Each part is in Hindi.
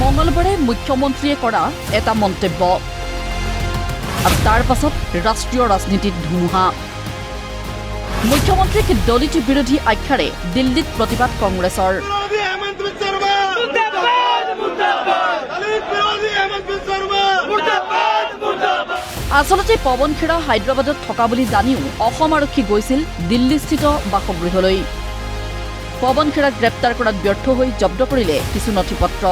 মঙলবাৰে মুখ্যমন্ত্ৰীয়ে কৰা এটা মন্তব্য আৰু তাৰ পাছত ৰাষ্ট্ৰীয় ৰাজনীতিত ধুমুহা। মুখ্যমন্ত্ৰীক দলিত বিৰোধী আখ্যাৰে দিল্লীত প্ৰতিবাদ কংগ্ৰেছৰ। আচলতে পৱন খেৰা হায়দৰাবাদত থকা বুলি জানিও অসম আৰক্ষী গৈছিল দিল্লীস্থিত বাসগৃহলৈ। পৱন খেৰাক গ্ৰেপ্তাৰ কৰাত ব্যৰ্থ হৈ জব্দ কৰিলে কিছু নথিপত্ৰ।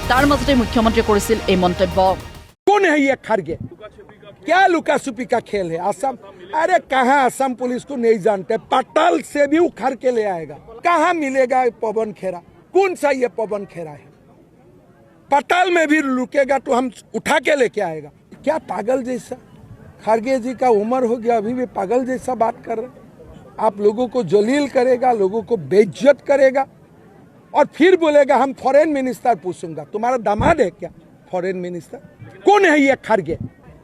তাৰ মাজতে মুখ্যমন্ত্ৰীয়ে কৰিছিল এই মন্তব্য। कौन है ये खड़गे? क्या लुका छुपी का खेल है? असम, अरे कहाँ असम पुलिस को नहीं जानते, पटल से भी उखड़ के ले आएगा। कहाँ मिलेगा पवन खेरा? कौन सा ये पवन खेरा है? पटल में भी लुकेगा तो हम उठा के लेके आएगा। क्या पागल जैसा? खड़गे जी का उम्र हो गया, अभी भी पागल जैसा बात कर रहे। आप लोगों को जलील करेगा, लोगों को बेइज्जत करेगा और फिर बोलेगा हम फॉरेन मिनिस्टर पूछूंगा। तुम्हारा दामाद है क्या फॉरेन मिनिस्टर? कौन है ये खड़गे?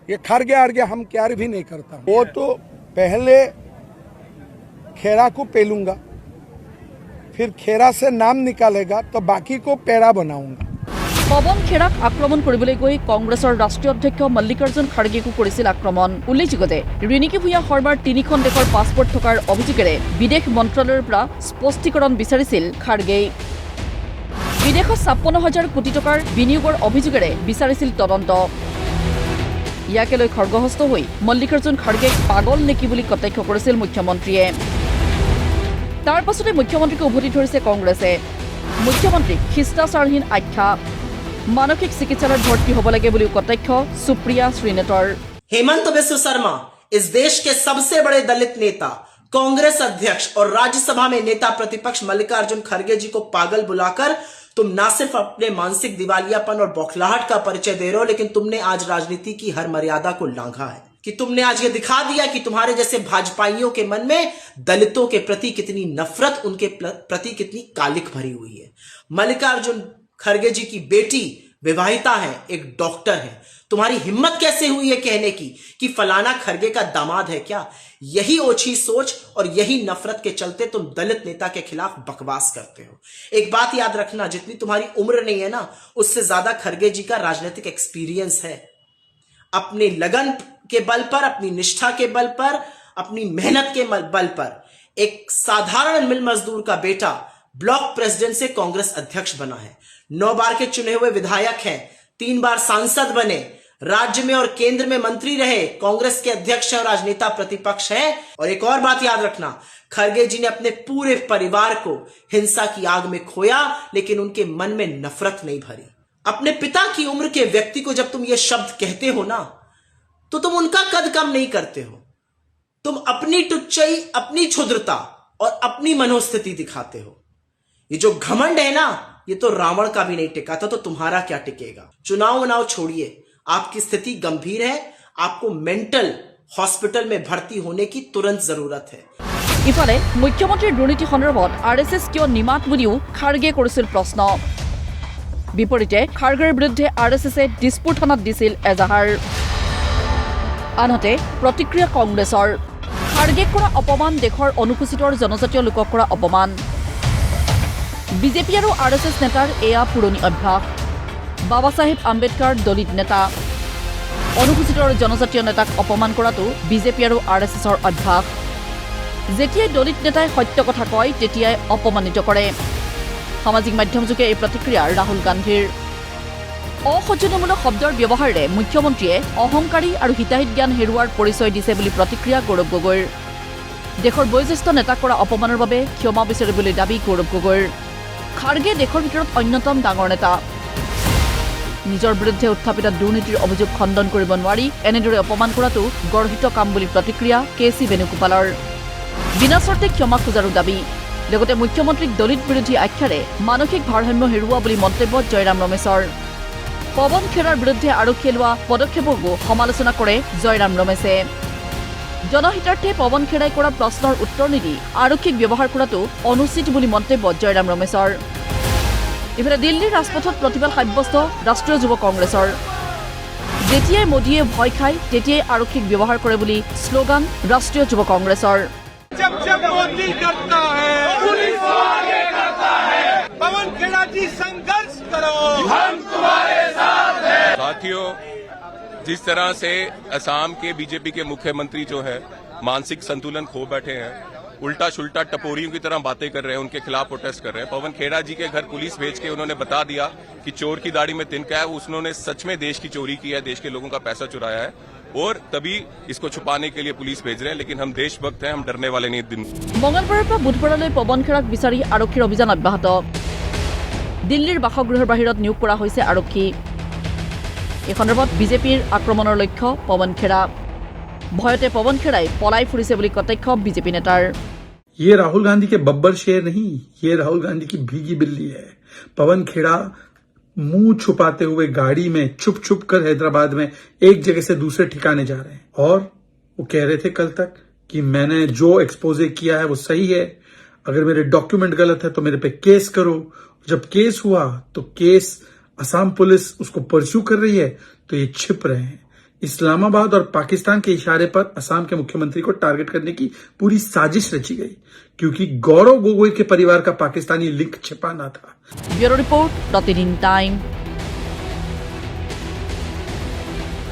ये खड़गे आरगे हम क्यार भी नहीं करता। वो तो पहले खेरा को पेलूंगा, फिर खेरा से नाम निकालेगा तो बाकी को पेड़ा बनाऊंगा। পৱন খেৰাক আক্ৰমণ কৰিবলৈ গৈ কংগ্ৰেছৰ ৰাষ্ট্ৰীয় অধ্যক্ষ মল্লিকাৰ্জুন খাৰ্গেকো কৰিছিল আক্ৰমণ। উল্লেখযোগ্য যে ৰিণিকী ভূঞা শৰ্মাৰ 3খন দেশৰ পাছপৰ্ট থকাৰ অভিযোগেৰে বিদেশ মন্ত্ৰালয়ৰ পৰা স্পষ্টীকৰণ বিচাৰিছিল খাৰ্গেই। বিদেশত 56,000 কোটি টকাৰ বিনিয়োগৰ অভিযোগেৰে বিচাৰিছিল তদন্ত। ইয়াকে লৈ খৰ্গহস্ত হৈ মল্লিকাৰ্জুন খাৰ্গেক পাগল নেকি বুলি কটাক্ষ কৰিছিল মুখ্যমন্ত্ৰীয়ে। তাৰ পাছতে মুখ্যমন্ত্ৰীক উভতি ধৰিছে কংগ্ৰেছে। মুখ্যমন্ত্ৰীক শিষ্টাচাৰহীন আখ্যা, মানসিক চিকিৎসালয়ত ভৰ্তি হ'ব লাগে বুলি কটাক্ষ সুপ্ৰিয়া শ্ৰীনেতৰ। हेमंत बिस्व शर्मा इस देश के सबसे बड़े दलित नेता, कांग्रेस अध्यक्ष और राज्यसभा में नेता प्रतिपक्ष मल्लिकार्जुन खड़गे जी को पागल बुलाकर तुम ना सिर्फ अपने मानसिक दिवालियापन और बौखलाहट का परिचय दे रहे हो, लेकिन तुमने आज राजनीति की हर मर्यादा को लांघा है कि तुमने आज ये दिखा दिया कि तुम्हारे जैसे भाजपाइयों के मन में दलितों के प्रति कितनी नफरत, उनके प्रति कितनी कालिख भरी हुई है। मल्लिकार्जुन खड़गे जी की बेटी विवाहिता है, एक डॉक्टर है। तुम्हारी हिम्मत कैसे हुई है कहने की कि फलाना खड़गे का दामाद है क्या? यही ओछी सोच और यही नफरत के चलते तुम दलित नेता के खिलाफ बकवास करते हो। एक बात याद रखना, जितनी तुम्हारी उम्र नहीं है ना, उससे ज्यादा खड़गे जी का राजनीतिक एक्सपीरियंस है। अपने लगन के बल पर, अपनी निष्ठा के बल पर, अपनी मेहनत के बल पर एक साधारण मिल मजदूर का बेटा ब्लॉक प्रेसिडेंट से कांग्रेस अध्यक्ष बना है, 9 बार के चुने हुए विधायक हैं, 3 बार सांसद बने, राज्य में और केंद्र में मंत्री रहे, कांग्रेस के अध्यक्ष और राजनेता प्रतिपक्ष हैं। और एक और बात याद रखना, खड़गे जी ने अपने पूरे परिवार को हिंसा की आग में खोया, लेकिन उनके मन में नफरत नहीं भरी। अपने पिता की उम्र के व्यक्ति को जब तुम ये शब्द कहते हो ना, तो तुम उनका कद कम नहीं करते हो। तुम अपनी टुच्चाई, अपनी क्षुद्रता और अपनी मनोस्थिति दिखाते हो। ये जो घमंड है ना, ये तो रावण का भी नहीं टिका था, तो तुम्हारा क्या टिकेगा? चुनाव छोड़िए, आपकी स्थिति गंभीर है, आपको मेंटल हॉस्पिटल में भर्ती होने की तुरंत जरूरत है। ইফালে মুখ্যমন্ত্ৰীৰ দুৰ্নীতি সন্দৰ্ভত আৰএছএছ কিয় নিমাত বুলিও খাৰ্গে কৰিছিল প্ৰশ্ন। বিপৰীতে খাৰ্গেৰ বিৰুদ্ধে আৰএছএছে দিছপুৰ থানাত দিছিল এজাহাৰ। আনহাতে প্ৰতিক্ৰিয়া কংগ্ৰেছৰ। খাৰ্গেক কৰা অপমান দেশৰ অনুসূচিতৰ জনজাতীয় লোকক কৰা অপমান। বিজেপি আৰু আৰএছএছ নেতাৰ এয়া পুৰণি অভ্যাস। বাবা চাহেব আম্বেদকাৰ দলিত নেতা, অনুসূচিত আৰু জনজাতীয় নেতাক অপমান কৰাটো বিজেপি আৰু আৰএছএছৰ অভ্যাস। যেতিয়াই দলিত নেতাই সত্য কথা কয় তেতিয়াই অপমানিত কৰে। সামাজিক মাধ্যমযোগে এই প্ৰতিক্ৰিয়া ৰাহুল গান্ধীৰ। অসহযোগমূলক শব্দৰ ব্যৱহাৰেৰে মুখ্যমন্ত্ৰীয়ে অহংকাৰী আৰু হিতাহিত জ্ঞান হেৰুৱাৰ পৰিচয় দিছে বুলি প্ৰতিক্ৰিয়া গৌৰৱ গগৈৰ। দেশৰ বয়োজ্যেষ্ঠ নেতাক কৰা অপমানৰ বাবে ক্ষমা বিচাৰিবলৈ দাবী গৌৰৱ গগৈৰ। খাৰ্গে দেশৰ ভিতৰত অন্যতম ডাঙৰ নেতা। নিজৰ বিৰুদ্ধে উত্থাপিত দুৰ্নীতিৰ অভিযোগ খণ্ডন কৰিব নোৱাৰি এনেদৰে অপমান কৰাটো গৰ্হিত কাম বুলি প্ৰতিক্ৰিয়া কেচি বেণুগোপালৰ। বিনা চৰ্তে ক্ষমা খোজাৰো দাবী। লগতে মুখ্যমন্ত্ৰীক দলিত বিৰোধী আখ্যাৰে মানসিক ভাৰসাম্য হেৰুওৱা বুলি মন্তব্য জয়ৰাম ৰমেশৰ। পৱন খেৰাৰ বিৰুদ্ধে আৰক্ষীয়ে লোৱা পদক্ষেপকো সমালোচনা কৰে জয়ৰাম ৰমেশে। জনহিতাৰ্থে পৱন খেৰাই কৰা প্ৰশ্নৰ উত্তৰ নিদি আৰক্ষীক ব্যৱহাৰ কৰাটো অনুচিত বুলি মন্তব্য জয়ৰাম ৰমেশৰ। ইফালে দিল্লীৰ ৰাজপথত প্ৰতিবাদ সাব্যস্ত ৰাষ্ট্ৰীয় যুৱ কংগ্ৰেছৰ। যেতিয়াই মোদীয়ে ভয় খায় তেতিয়াই আৰক্ষীক ব্যৱহাৰ কৰে বুলি শ্লোগান ৰাষ্ট্ৰীয় যুৱ কংগ্ৰেছৰ। पवन खेड़ा जी संघर्ष करो, साथियों, जिस तरह से असम के बीजेपी के मुख्यमंत्री जो है मानसिक संतुलन खो बैठे हैं, उल्टा सुल्टा टपोरियों की तरह बातें कर रहे हैं, उनके खिलाफ प्रोटेस्ट कर रहे हैं। पवन खेड़ा जी के घर पुलिस भेज के उन्होंने बता दिया कि चोर की दाढ़ी में तिनका है, उन्होंने सच में देश की चोरी की है, देश के लोगों का पैसा चुराया है, और तभी इसको छुपाने के लिए पुलिस भेज रहे हैं। लेकिन हम देशभक्त हैं, हम डरने वाले नहीं। दिन মঙলবাৰৰ পৰা বুধবাৰলৈ পৱন খেৰাক বিচাৰি আৰক্ষীৰ অভিযান অব্যাহত। দিল্লীৰ বাসগৃহৰ বাহিৰত নিয়োগ কৰা হৈছে আৰক্ষী। এই সন্দৰ্ভত বিজেপিৰ আক্ৰমণৰ লক্ষ্য পৱন খেৰা। ভয়তে পৱন খেৰাই পলাই ফুৰিছে বুলি কটাক্ষ বিজেপি নেতাৰ। ये राहुल गांधी के बब्बर शेर नहीं, ये राहुल गांधी की भीगी बिल्ली है। पवन खेड़ा मुंह छुपाते हुए गाड़ी में छुप छुप कर हैदराबाद में एक जगह से दूसरे ठिकाने जा रहे हैं, और वो कह रहे थे कल तक कि मैंने जो एक्सपोजे किया है वो सही है, अगर मेरे डॉक्यूमेंट गलत है तो मेरे पे केस करो। जब केस हुआ तो केस असम पुलिस उसको परस्यू कर रही है, तो ये छिप रहे हैं। इस्लामाबाद और पाकिस्तान के इशारे पर असम के मुख्यमंत्री को टारगेट करने की पूरी साजिश रची गई, क्योंकि गौरव गोगोई के परिवार का पाकिस्तानी लिंक छिपाना था। ब्यूरो रिपोर्ट, प्रतिदिन टाइम।